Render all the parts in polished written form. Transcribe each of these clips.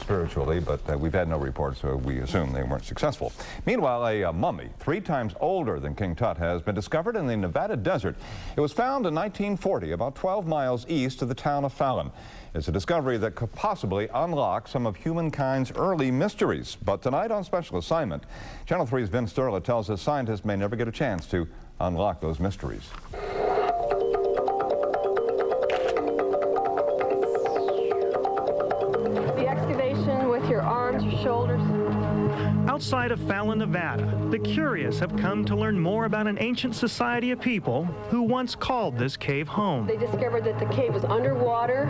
spiritually, but we've had no reports, so we assume they weren't successful. Meanwhile, a mummy 3 times older than King Tut has been discovered in the Nevada desert. It was found in 1940, about 12 miles east of the town of Fallon. It's a discovery that could possibly unlock some of humankind's early mysteries. But tonight on Special Assignment, Channel 3's Vince Sterla tells us scientists may never get a chance to unlock those mysteries. The excavation with your arms, your shoulders. Outside of Fallon, Nevada, the curious have come to learn more about an ancient society of people who once called this cave home. They discovered that the cave was underwater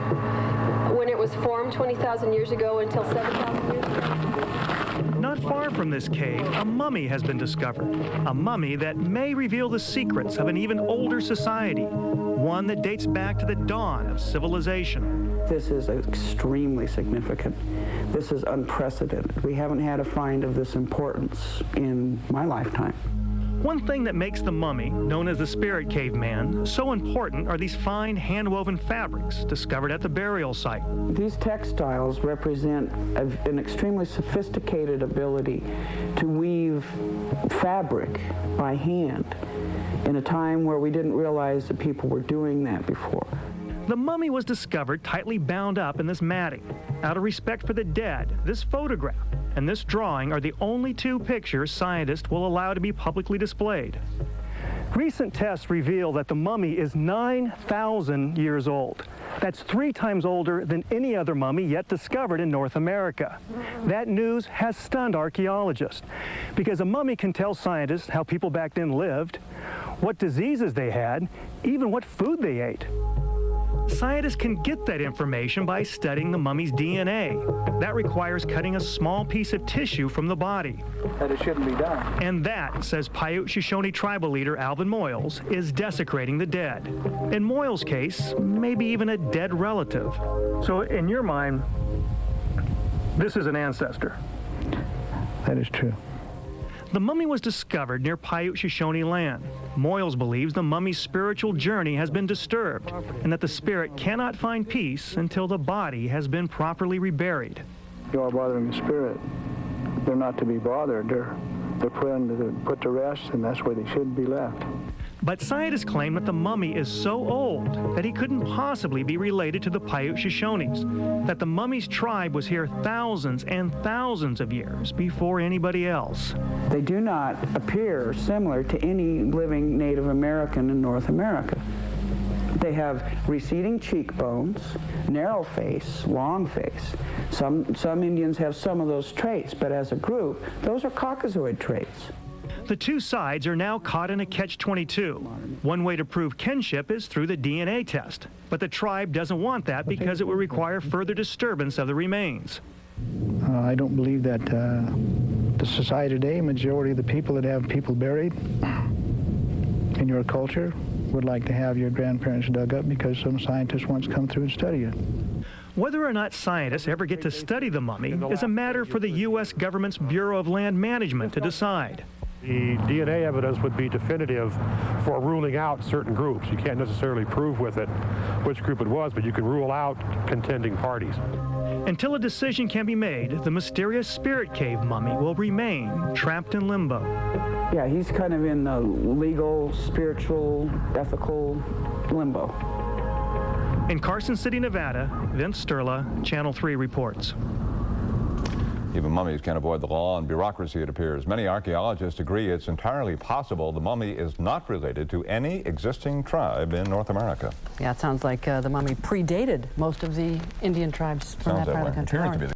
when it was formed 20,000 years ago until 7,000 years ago. Not far from this cave, a mummy has been discovered. A mummy that may reveal the secrets of an even older society, one that dates back to the dawn of civilization. This is extremely significant. This is unprecedented. We haven't had a find of this importance in my lifetime. One thing that makes the mummy, known as the Spirit Caveman, so important are these fine hand-woven fabrics discovered at the burial site. These textiles represent an extremely sophisticated ability to weave fabric by hand in a time where we didn't realize that people were doing that before. The mummy was discovered tightly bound up in this matting. Out of respect for the dead, this photograph and this drawing are the only 2 pictures scientists will allow to be publicly displayed. Recent tests reveal that the mummy is 9,000 years old. That's 3 times older than any other mummy yet discovered in North America. That news has stunned archaeologists because a mummy can tell scientists how people back then lived, what diseases they had, even what food they ate. Scientists can get that information by studying the mummy's DNA. That requires cutting a small piece of tissue from the body. That it shouldn't be done. And that, says Paiute Shoshone tribal leader Alvin Moyle, is desecrating the dead. In Moyle's case, maybe even a dead relative. So in your mind, this is an ancestor? That is true. The mummy was discovered near Paiute Shoshone land. Moyles believes the mummy's spiritual journey has been disturbed and that the spirit cannot find peace until the body has been properly reburied. You are bothering the spirit. They're not to be bothered. They're put to rest, and that's where they should be left. But scientists claim that the mummy is so old that he couldn't possibly be related to the Paiute Shoshones, that the mummy's tribe was here thousands and thousands of years before anybody else. They do not appear similar to any living Native American in North America. They have receding cheekbones, narrow face, long face. Some Indians have some of those traits, but as a group, those are Caucasoid traits. The 2 sides are now caught in a catch-22. One way to prove kinship is through the DNA test, but the tribe doesn't want that because it would require further disturbance of the remains. I don't believe that the society today, majority of the people that have people buried in your culture would like to have your grandparents dug up because some scientist wants to come through and study it. Whether or not scientists ever get to study the mummy is a matter for the U.S. government's Bureau of Land Management to decide. The DNA evidence would be definitive for ruling out certain groups. You can't necessarily prove with it which group it was, but you can rule out contending parties. Until a decision can be made, the mysterious Spirit Cave mummy will remain trapped in limbo. Yeah, he's kind of in the legal, spiritual, ethical limbo. In Carson City, Nevada, Vince Sterla, Channel 3 reports. Even mummies can't avoid the law and bureaucracy, it appears. Many archaeologists agree it's entirely possible the mummy is not related to any existing tribe in North America. Yeah, it sounds like the mummy predated most of the Indian tribes from that part of the country.